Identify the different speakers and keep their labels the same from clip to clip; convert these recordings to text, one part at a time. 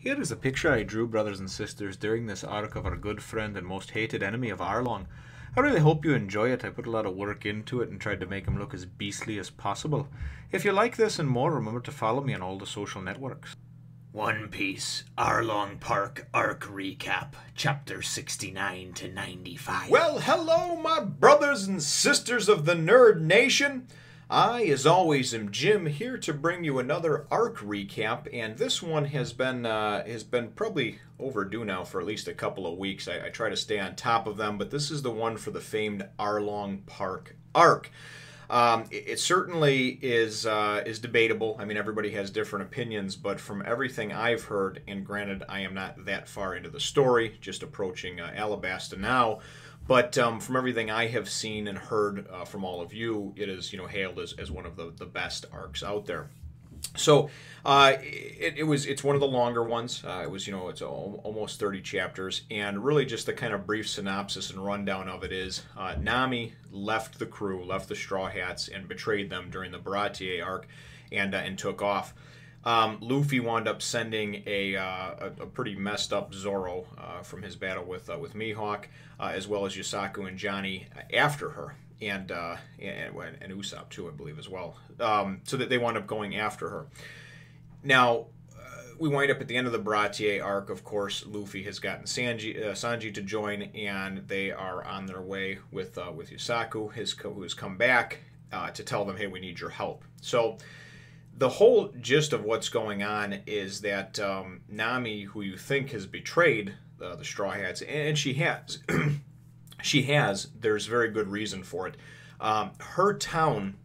Speaker 1: Here is a picture I drew, brothers and sisters, during this arc of our good friend and most hated enemy of Arlong. I really hope you enjoy it. I put a lot of work into it and tried to make him look as beastly as possible. If you like this and more, remember to follow me on all the social networks.
Speaker 2: One Piece Arlong Park Arc Recap, Chapter 69 to 95.
Speaker 3: Well, hello, my brothers and sisters of the Nerd Nation. I, as always, am Jim, here to bring you another arc recap, and this one has been probably overdue now for at least a couple of weeks. I try to stay on top of them, but this is the one for the famed Arlong Park Arc. It certainly is debatable. I mean, everybody has different opinions, but from everything I've heard, and granted, I am not that far into the story, just approaching Alabasta now, but from everything I have seen and heard from all of you, it is hailed as one of the best arcs out there. So it's one of the longer ones. It's almost 30 chapters, and really just the kind of brief synopsis and rundown of it is Nami left the crew, left the Straw Hats, and betrayed them during the Baratier arc, and took off. Luffy wound up sending a pretty messed up Zoro from his battle with Mihawk, as well as Yosaku and Johnny after her. And Usopp too, I believe, as well. So that they wound up going after her. Now, we wind up at the end of the Baratier arc. Of course, Luffy has gotten Sanji to join, and they are on their way with Yosaku, who has come back to tell them, hey, we need your help. So the whole gist of what's going on is that Nami, who you think has betrayed the Straw Hats, and she has. She has. There's very good reason for it. Her town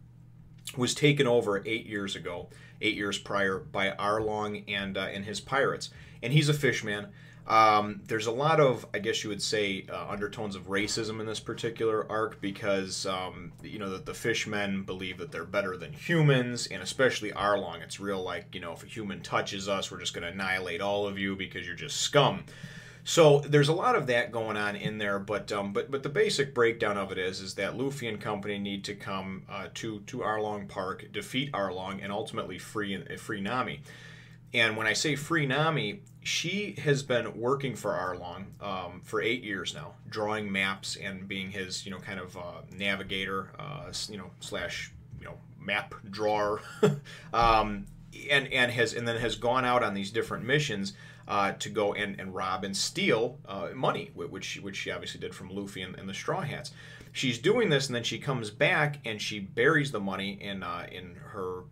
Speaker 3: was taken over 8 years ago, 8 years prior, by Arlong and his pirates. And he's a fishman. There's a lot of, I guess you would say, undertones of racism in this particular arc because, that the fishmen believe that they're better than humans, and especially Arlong. It's real like, if a human touches us, we're just going to annihilate all of you because you're just scum. So there's a lot of that going on in there, but the basic breakdown of it is that Luffy and company need to come to Arlong Park, defeat Arlong, and ultimately free Nami. And when I say free Nami, she has been working for Arlong for 8 years now, drawing maps and being his kind of navigator slash map drawer, and then has gone out on these different missions. To go and rob and steal money, which she obviously did from Luffy and the Straw Hats. She's doing this, and then she comes back and she buries the money in her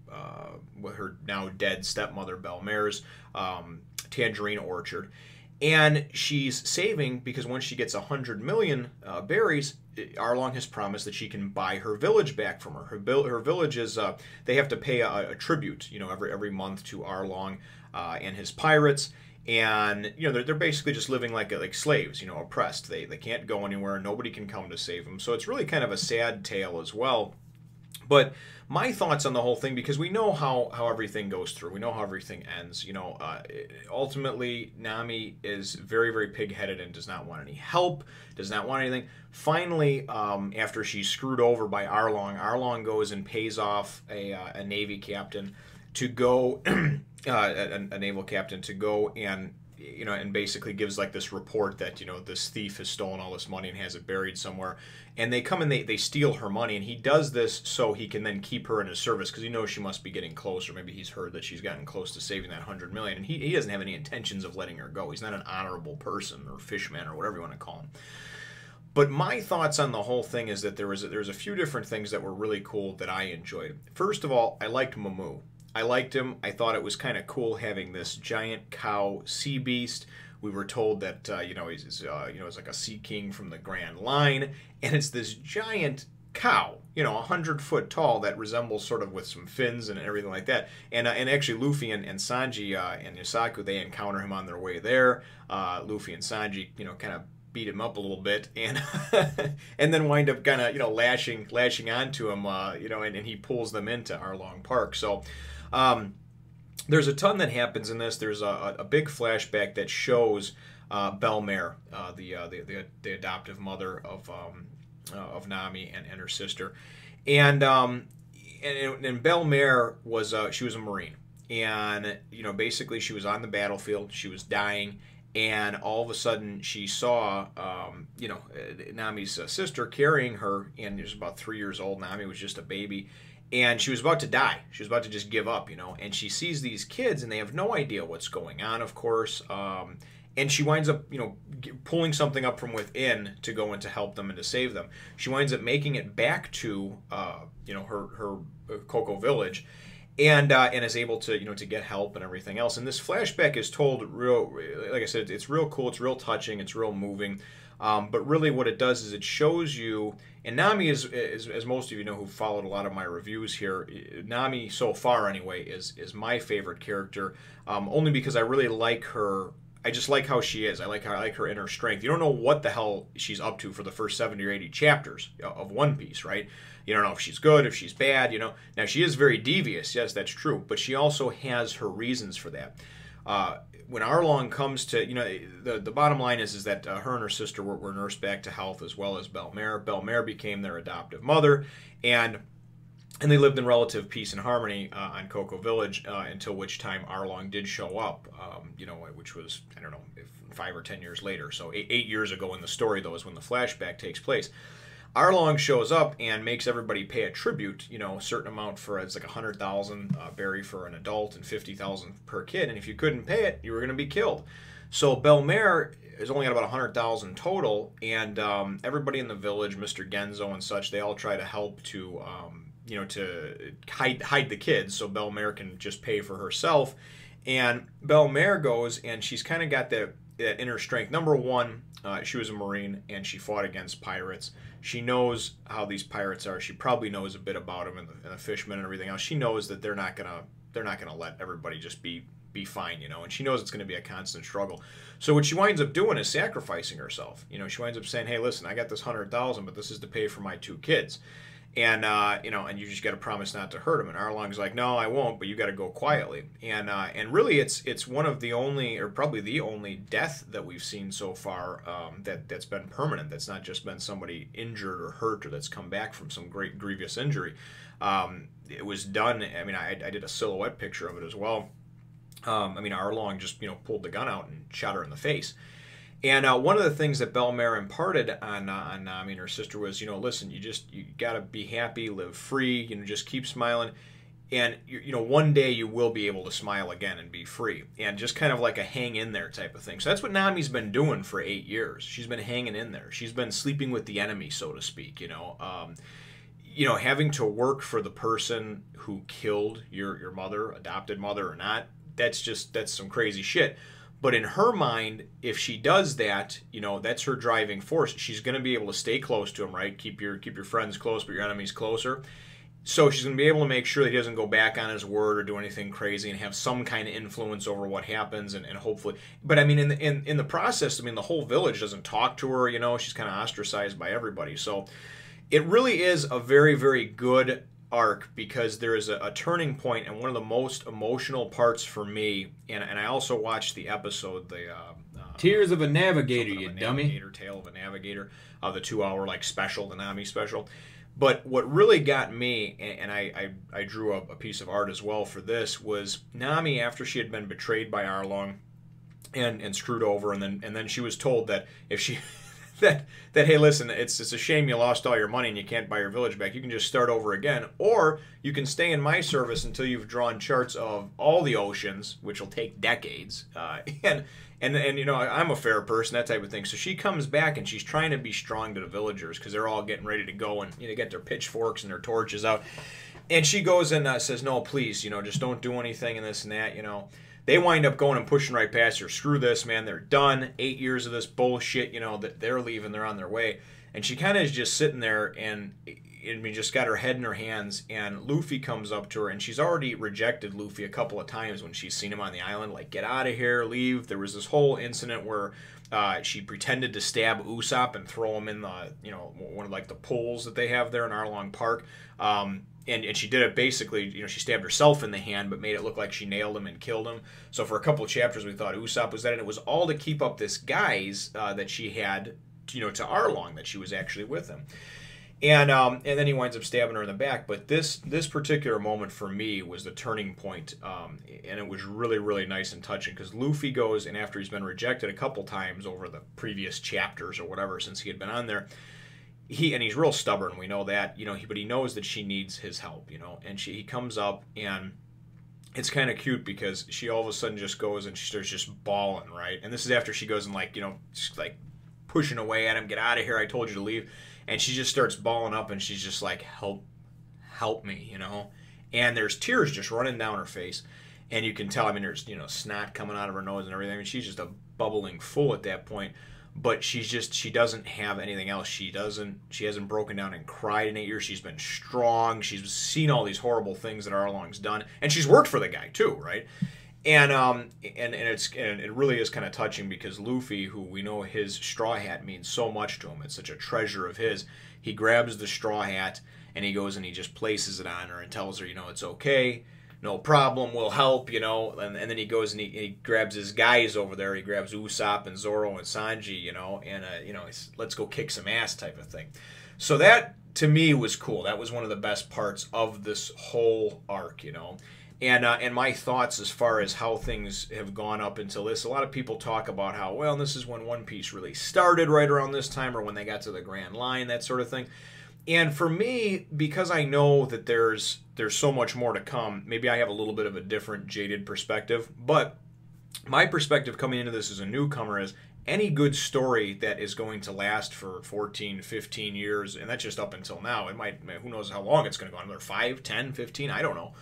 Speaker 3: with her now dead stepmother Belle-Mere's tangerine orchard, and she's saving because once she gets 100 million berries, Arlong has promised that she can buy her village back from her. Her village is they have to pay a tribute, every month to Arlong and his pirates. And they're basically just living like slaves, oppressed. They can't go anywhere. Nobody can come to save them. So it's really kind of a sad tale as well. But my thoughts on the whole thing, because we know how everything goes through. We know how everything ends. Ultimately, Nami is very, very pig-headed and does not want any help, does not want anything. Finally, after she's screwed over by Arlong goes and pays off a Navy captain to go, a naval captain to go and basically gives like this report that this thief has stolen all this money and has it buried somewhere, and they come and they steal her money, and he does this so he can then keep her in his service because he knows she must be getting closer. Maybe he's heard that she's gotten close to saving that 100 million, and he doesn't have any intentions of letting her go. He's not an honorable person or fishman or whatever you want to call him. But my thoughts on the whole thing is that there's a few different things that were really cool that I enjoyed. First of all, I liked Momu. I liked him. I thought it was kind of cool having this giant cow sea beast. We were told that he's like a sea king from the Grand Line, and it's this giant cow, 100 foot tall that resembles sort of with some fins and everything like that. And actually Luffy and Sanji and Yosaku, they encounter him on their way there. Luffy and Sanji kind of beat him up a little bit, and and then wind up kind of lashing onto him, and he pulls them into Arlong Park. So there's a ton that happens in this. There's a big flashback that shows Belle-Mere, the adoptive mother of Nami and her sister, and Belle-Mere was she was a Marine. and basically she was on the battlefield, she was dying, and all of a sudden she saw Nami's sister carrying her, and she was about 3 years old. Nami was just a baby, and she was about to die. She was about to just give up, and she sees these kids, and they have no idea what's going on, of course. And she winds up, pulling something up from within to go and to help them and to save them. She winds up making it back to, her Cocoa Village, and is able to, to get help and everything else. And this flashback is told like I said, it's real cool, it's real touching, it's real moving. But really, what it does is it shows you. And Nami is, as most of you know who followed a lot of my reviews here, Nami so far anyway is my favorite character, only because I really like her. I just like how she is. I like her inner strength. You don't know what the hell she's up to for the first 70 or 80 chapters of One Piece, right? You don't know if she's good, if she's bad, Now, she is very devious, yes, that's true, but she also has her reasons for that. When Arlong comes to, the bottom line is that her and her sister were nursed back to health, as well as Belle-Mere. Belle-Mere became their adoptive mother, and they lived in relative peace and harmony on Cocoa Village until which time Arlong did show up, which was, I don't know, 5 or 10 years later. So 8 years ago in the story, though, is when the flashback takes place. Arlong shows up and makes everybody pay a tribute, a certain amount for, it's like 100,000 berry for an adult and 50,000 per kid. And if you couldn't pay it, you were going to be killed. So Belle-Mere is only got about 100,000 total, and everybody in the village, Mr. Ganzo and such, they all try to help to to hide the kids so Belle-Mere can just pay for herself. And Belle-Mere goes, and she's kind of got that inner strength. Number one, she was a Marine, and she fought against pirates. She knows how these pirates are. She probably knows a bit about them and the fishermen and everything else. She knows that they're not gonna let everybody just be fine, and she knows it's going to be a constant struggle. So what she winds up doing is sacrificing herself. She winds up saying, "Hey, listen, I got this 100,000, but this is to pay for my 2 kids." And and you just got to promise not to hurt him. And Arlong's like, "No, I won't, but you got to go quietly." And really, it's one of the only, or probably the only, death that we've seen so far that's been permanent. That's not just been somebody injured or hurt, or that's come back from some great grievous injury. It was done. I mean, I did a silhouette picture of it as well. Arlong just pulled the gun out and shot her in the face. And one of the things that Belle-Mere imparted on Nami and her sister was, listen, you got to be happy, live free, just keep smiling. And, one day you will be able to smile again and be free. And just kind of like a hang in there type of thing. So that's what Nami's been doing for 8 years. She's been hanging in there. She's been sleeping with the enemy, so to speak, having to work for the person who killed your mother, adopted mother or not, that's some crazy shit. But in her mind, if she does that, that's her driving force. She's going to be able to stay close to him, right? Keep your friends close, but your enemies closer. So she's going to be able to make sure that he doesn't go back on his word or do anything crazy and have some kind of influence over what happens, and hopefully. But in the process, the whole village doesn't talk to her. She's kind of ostracized by everybody. So it really is a very, very good arc, because there is a turning point, and one of the most emotional parts for me, and I also watched the episode, the
Speaker 1: Tears of a Navigator, you dummy.
Speaker 3: Navigator, Tale of a Navigator, the 2-hour special, the Nami special. But what really got me, and I drew up a piece of art as well for this, was Nami, after she had been betrayed by Arlong and screwed over, and then she was told that if she that hey, listen, it's a shame you lost all your money and you can't buy your village back. You can just start over again, or you can stay in my service until you've drawn charts of all the oceans, which will take decades. And I'm a fair person, that type of thing. So she comes back and she's trying to be strong to the villagers because they're all getting ready to go and get their pitchforks and their torches out. And she goes and says, "No, please, just don't do anything and this and that, They wind up going and pushing right past her. Screw this, man. They're done. 8 years of this bullshit, that they're leaving. They're on their way. And she kind of is just sitting there and just got her head in her hands. And Luffy comes up to her, and she's already rejected Luffy a couple of times when she's seen him on the island. Like, get out of here, leave. There was this whole incident where she pretended to stab Usopp and throw him in the, one of the pools that they have there in Arlong Park. And she did it basically, she stabbed herself in the hand, but made it look like she nailed him and killed him. So for a couple of chapters, we thought Usopp was that, and it was all to keep up this guise that she had, to Arlong, that she was actually with him. And then he winds up stabbing her in the back. But this particular moment for me was the turning point, and it was really, really nice and touching, because Luffy goes, and after he's been rejected a couple times over the previous chapters or whatever since he had been on there, he's real stubborn. We know that, but he knows that she needs his help, and he comes up, and it's kind of cute because she all of a sudden just goes and she starts just bawling, right? And this is after she goes and just like pushing away at him, get out of here, I told you to leave. And she just starts bawling up, and she's just like, help me, And there's tears just running down her face. And you can tell, I mean, there's, snot coming out of her nose and everything. I mean, she's just a bubbling full at that point. But she doesn't have anything else. She hasn't broken down and cried in 8 years. She's been strong. She's seen all these horrible things that Arlong's done. And she's worked for the guy too, right? And it really is kind of touching, because Luffy, who we know his straw hat means so much to him, it's such a treasure of his. He grabs the straw hat and he goes and he just places it on her and tells her, it's okay, no problem, we'll help, And then he goes and he grabs his guys over there. He grabs Usopp and Zoro and Sanji, and let's go kick some ass type of thing. So that to me was cool. That was one of the best parts of this whole arc, And my thoughts as far as how things have gone up until this, a lot of people talk about how, well, this is when One Piece really started right around this time, or when they got to the Grand Line, that sort of thing. And for me, because I know that there's so much more to come, maybe I have a little bit of a different jaded perspective. But my perspective coming into this as a newcomer is any good story that is going to last for 14, 15 years, and that's just up until now. It might, who knows how long it's going to go on, another 5, 10, 15, I don't know.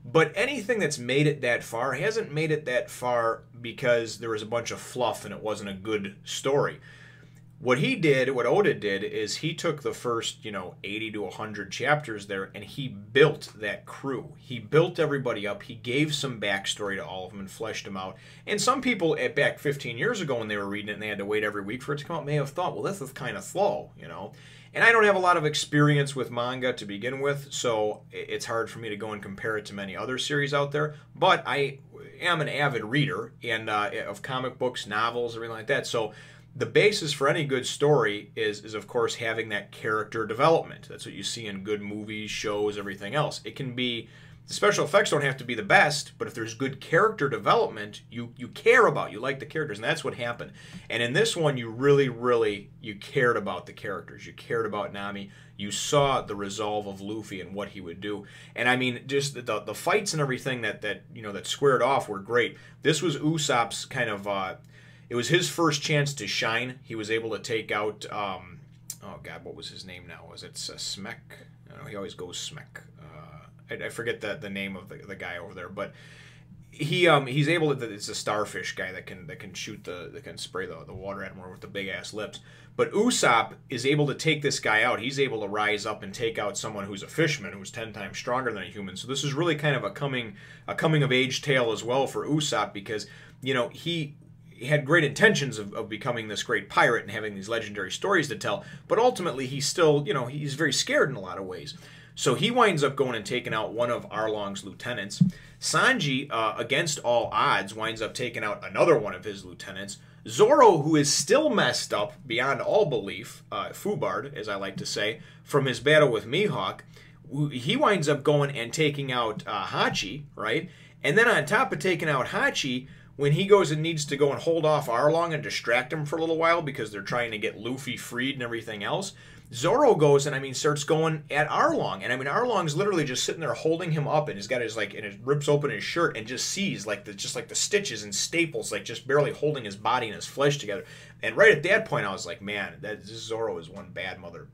Speaker 3: But anything that's made it that far hasn't made it that far because there was a bunch of fluff and it wasn't a good story. What Oda did, is he took the first, 80 to 100 chapters there, and he built that crew. He built everybody up. He gave some backstory to all of them and fleshed them out. And some people back 15 years ago when they were reading it and they had to wait every week for it to come out may have thought, well, this is kind of slow, And I don't have a lot of experience with manga to begin with, so it's hard for me to go and compare it to many other series out there. But I am an avid reader and of comic books, novels, everything like that. So the basis for any good story is of course having that character development. That's what you see in good movies, shows, everything else. It can be, the special effects don't have to be the best, but if there's good character development, you care about, you like the characters, and that's what happened. And in this one, you really, you cared about the characters. You cared about Nami. You saw the resolve of Luffy and what he would do. And I mean, just the fights and everything that squared off were great. This was Usopp's kind of, it was his first chance to shine. He was able to take out, oh God, what was his name now? Was it Smek? I don't know, he always goes Smek. I forget the name of the guy over there, but he's able to. It's a starfish guy that can shoot that can spray the water at him with the big ass lips. But Usopp is able to take this guy out. He's able to rise up and take out someone who's a fishman, who's 10 times stronger than a human. So this is really kind of a coming of age tale as well for Usopp, because he had great intentions of becoming this great pirate and having these legendary stories to tell, but ultimately he's still, he's very scared in a lot of ways. So he winds up going and taking out one of Arlong's lieutenants. Sanji, against all odds, winds up taking out another one of his lieutenants. Zoro, who is still messed up beyond all belief, Fubard, as I like to say, from his battle with Mihawk, he winds up going and taking out Hachi, right? And then on top of taking out Hachi, when he goes and needs to go and hold off Arlong and distract him for a little while because they're trying to get Luffy freed and everything else, Zoro goes and starts going at Arlong, and Arlong's literally just sitting there holding him up, and he's got his and it rips open his shirt and just sees the stitches and staples just barely holding his body and his flesh together. And right at that point, I was like, man, this Zoro is one bad mother,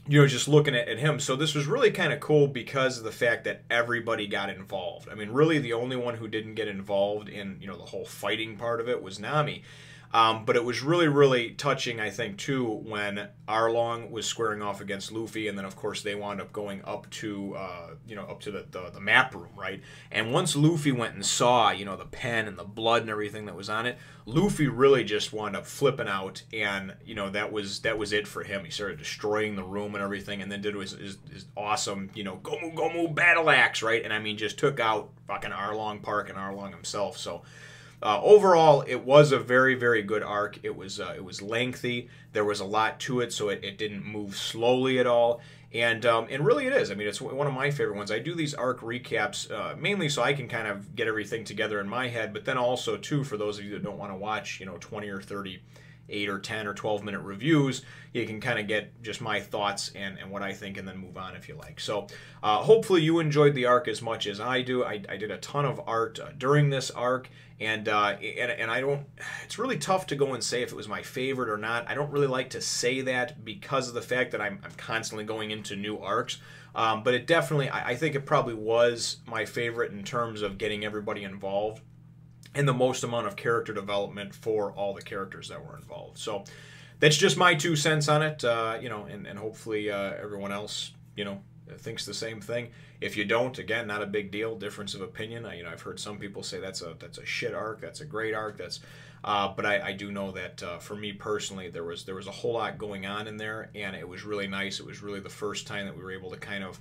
Speaker 3: just looking at him. So this was really kind of cool because of the fact that everybody got involved. Really the only one who didn't get involved in the whole fighting part of it was Nami. But it was really, really touching, I think, too, when Arlong was squaring off against Luffy, and then, of course, they wound up going up to, up to the map room, right? And once Luffy went and saw, the pen and the blood and everything that was on it, Luffy really just wound up flipping out, and, that was it for him. He started destroying the room and everything, and then did his awesome, Gomu battle axe, right? And, just took out fucking Arlong Park and Arlong himself, so overall, it was a very, very good arc. It was lengthy. There was a lot to it, so it didn't move slowly at all. And really it is. I mean, it's one of my favorite ones. I do these arc recaps mainly so I can kind of get everything together in my head, but then also, too, for those of you that don't want to watch, 20 or 30 8 or 10 or 12-minute reviews, you can kind of get just my thoughts and what I think, and then move on if you like. So hopefully you enjoyed the arc as much as I do. I did a ton of art during this arc, and I don't, it's really tough to go and say if it was my favorite or not. I don't really like to say that because of the fact that I'm constantly going into new arcs. But it definitely, I think it probably was my favorite in terms of getting everybody involved and the most amount of character development for all the characters that were involved. So that's just my 2 cents on it, and hopefully everyone else, thinks the same thing. If you don't, again, not a big deal, difference of opinion. I've heard some people say that's a shit arc, that's a great arc, but I do know that for me personally, there was a whole lot going on in there, and it was really nice. It was really the first time that we were able to kind of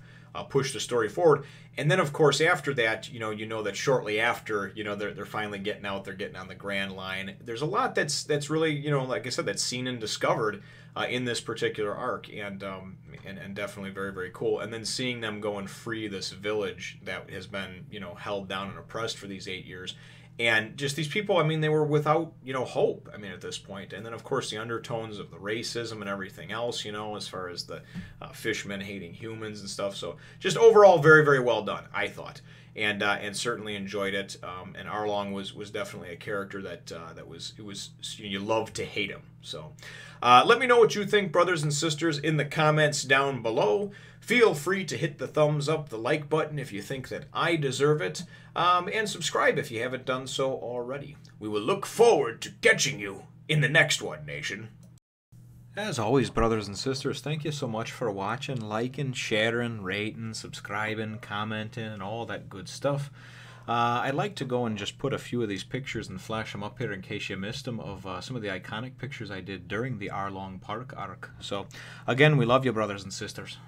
Speaker 3: push the story forward. And then, of course, after that, you know that shortly after, they're finally getting out, they're getting on the Grand Line. There's a lot that's really, like I said, that's seen and discovered in this particular arc, and definitely very, very cool. And then seeing them go and free this village that has been, held down and oppressed for these 8 years. And just these people, I mean, they were without, hope, I mean, at this point. And then, of course, the undertones of the racism and everything else, as far as the fishmen hating humans and stuff. So just overall, very, very well done, I thought. And certainly enjoyed it. And Arlong was definitely a character that you love to hate him. So let me know what you think, brothers and sisters, in the comments down below. Feel free to hit the thumbs up, the like button if you think that I deserve it, and subscribe if you haven't done so already. We will look forward to catching you in the next one, Nation.
Speaker 1: As always, brothers and sisters, thank you so much for watching, liking, sharing, rating, subscribing, commenting, and all that good stuff. I'd like to go and just put a few of these pictures and flash them up here in case you missed them of some of the iconic pictures I did during the Arlong Park Arc. So, again, we love you, brothers and sisters.